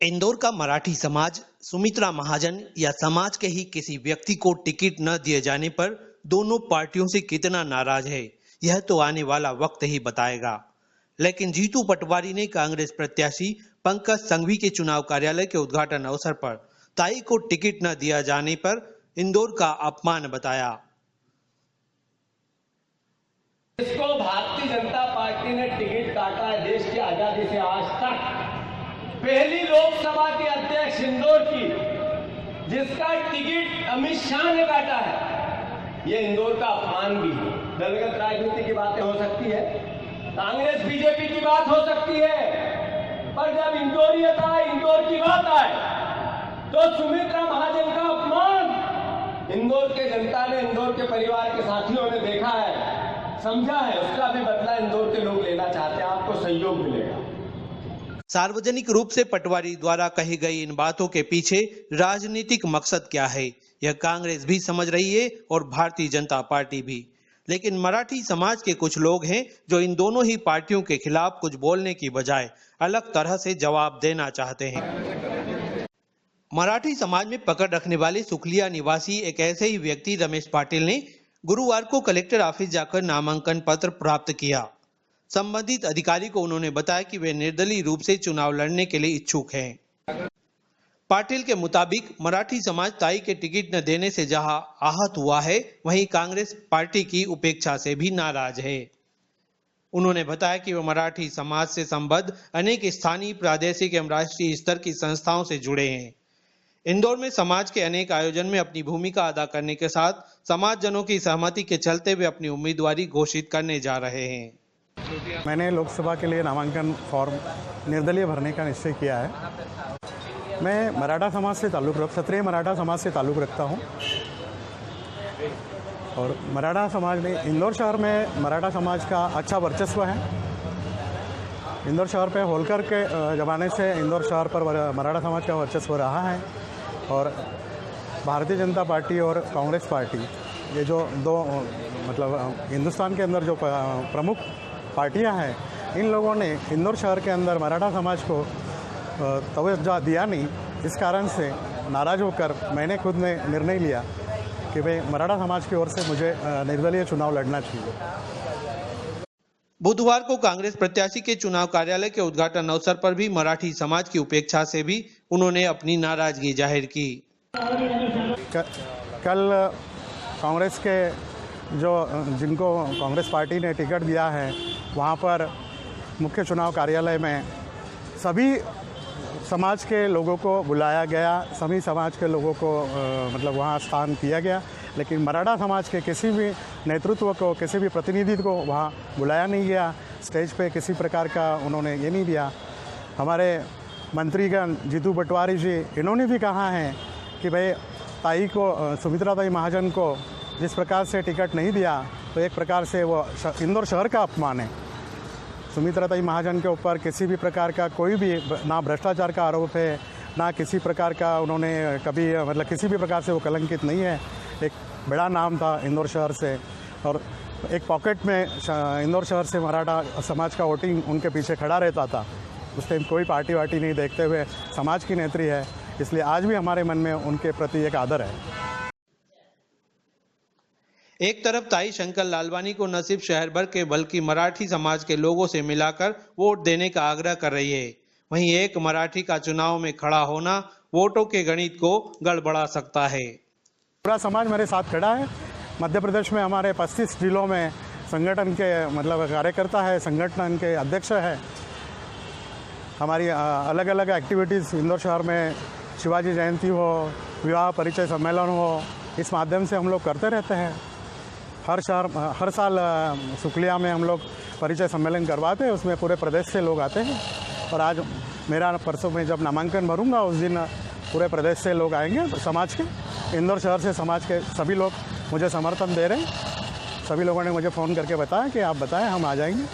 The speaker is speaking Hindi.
इंदौर का मराठी समाज सुमित्रा महाजन या समाज के ही किसी व्यक्ति को टिकट न दिए जाने पर दोनों पार्टियों से कितना नाराज है, यह तो आने वाला वक्त ही बताएगा। लेकिन जीतू पटवारी ने कांग्रेस प्रत्याशी पंकज संघवी के चुनाव कार्यालय के उद्घाटन अवसर पर ताई को टिकट न दिया जाने पर इंदौर का अपमान बताया। इसको भारतीय जनता पार्टी ने टिकट काटा है देश की आजादी से आज तक। पहली लोकसभा के अध्यक्ष इंदौर की, जिसका टिकट अमित शाह ने काटा है, ये इंदौर का अपमान भी है। दलगत राजनीति की बातें हो सकती है, कांग्रेस बीजेपी की बात हो सकती है, पर जब इंदौर की बात आए तो सुमित्रा महाजन का अपमान इंदौर के जनता ने, इंदौर के परिवार के साथियों ने देखा है, समझा है। उसका भी बदला इंदौर के लोग लेना चाहते हैं। आपको सहयोग मिलेगा। सार्वजनिक रूप से पटवारी द्वारा कही गई इन बातों के पीछे राजनीतिक मकसद क्या है, यह कांग्रेस भी समझ रही है और भारतीय जनता पार्टी भी। लेकिन मराठी समाज के कुछ लोग हैं जो इन दोनों ही पार्टियों के खिलाफ कुछ बोलने की बजाय अलग तरह से जवाब देना चाहते हैं। मराठी समाज में पकड़ रखने वाले सुखलिया निवासी एक ऐसे ही व्यक्ति रमेश पाटिल ने गुरुवार को कलेक्टर ऑफिस जाकर नामांकन पत्र प्राप्त किया। संबंधित अधिकारी को उन्होंने बताया कि वे निर्दलीय रूप से चुनाव लड़ने के लिए इच्छुक हैं। पाटिल के मुताबिक मराठी समाज ताई के टिकट न देने से जहां आहत हुआ है, वहीं कांग्रेस पार्टी की उपेक्षा से भी नाराज है। उन्होंने बताया कि वे मराठी समाज से संबद्ध अनेक स्थानीय, प्रादेशिक एवं राष्ट्रीय स्तर की संस्थाओं से जुड़े हैं। इंदौर में समाज के अनेक आयोजन में अपनी भूमिका अदा करने के साथ समाजजनों की सहमति के चलते वे अपनी उम्मीदवारी घोषित करने जा रहे हैं। मैंने लोकसभा के लिए नामांकन फॉर्म निर्दलीय भरने का निश्चय किया है। मैं मराठा समाज से क्षत्रिय मराठा समाज से ताल्लुक़ रखता हूँ और मराठा समाज में इंदौर शहर में मराठा समाज का अच्छा वर्चस्व है। इंदौर शहर पे होलकर के ज़माने से इंदौर शहर पर मराठा समाज का वर्चस्व रहा है और भारतीय जनता पार्टी और कांग्रेस पार्टी, ये जो दो हिंदुस्तान के अंदर जो प्रमुख पार्टियां हैं, इन लोगों ने इंदौर शहर के अंदर मराठा समाज को तवज्जो दिया नहीं। इस कारण से नाराज़ होकर मैंने खुद ने निर्णय लिया कि भाई मराठा समाज की ओर से मुझे निर्दलीय चुनाव लड़ना चाहिए। बुधवार को कांग्रेस प्रत्याशी के चुनाव कार्यालय के उद्घाटन अवसर पर भी मराठी समाज की उपेक्षा से भी उन्होंने अपनी नाराजगी जाहिर की। कल कांग्रेस के जिनको कांग्रेस पार्टी ने टिकट दिया है, वहाँ पर मुख्य चुनाव कार्यालय में सभी समाज के लोगों को बुलाया गया, सभी समाज के लोगों को वहाँ स्थान किया गया, लेकिन मराठा समाज के किसी भी नेतृत्व को, किसी भी प्रतिनिधि को वहाँ बुलाया नहीं गया। स्टेज पे किसी प्रकार का उन्होंने ये नहीं दिया। हमारे मंत्रीगण जीतू पटवारी जी, इन्होंने भी कहा है कि भाई ताई को, सुमित्रा ताई महाजन को जिस प्रकार से टिकट नहीं दिया, तो एक प्रकार से वो इंदौर शहर का अपमान है। सुमित्रा ताई महाजन के ऊपर किसी भी प्रकार का कोई भी ना भ्रष्टाचार का आरोप है, ना किसी प्रकार का उन्होंने कभी किसी भी प्रकार से वो कलंकित नहीं है। एक बड़ा नाम था इंदौर शहर से और एक पॉकेट में इंदौर शहर से मराठा समाज का वोटिंग उनके पीछे खड़ा रहता था। उस टाइम कोई पार्टी वार्टी नहीं देखते हुए समाज की नेत्री है, इसलिए आज भी हमारे मन में उनके प्रति एक आदर है। एक तरफ ताई शंकर लालवानी को न सिर्फ शहर भर के बल्कि मराठी समाज के लोगों से मिलाकर वोट देने का आग्रह कर रही है, वहीं एक मराठी का चुनाव में खड़ा होना वोटों के गणित को गड़बड़ा सकता है। पूरा समाज मेरे साथ खड़ा है। मध्य प्रदेश में हमारे 35 जिलों में संगठन के कार्यकर्ता है, संगठन के अध्यक्ष है। हमारी अलग अलग एक्टिविटीज़ इंदौर शहर में शिवाजी जयंती हो, विवाह परिचय सम्मेलन हो, इस माध्यम से हम लोग करते रहते हैं। हर साल सुखलिया में हम लोग परिचय सम्मेलन करवाते हैं, उसमें पूरे प्रदेश से लोग आते हैं। और आज मेरा परसों में जब नामांकन भरूंगा, उस दिन पूरे प्रदेश से लोग आएंगे। तो समाज के, इंदौर शहर से समाज के सभी लोग मुझे समर्थन दे रहे हैं। सभी लोगों ने मुझे फ़ोन करके बताया कि आप बताएं, हम आ जाएंगे।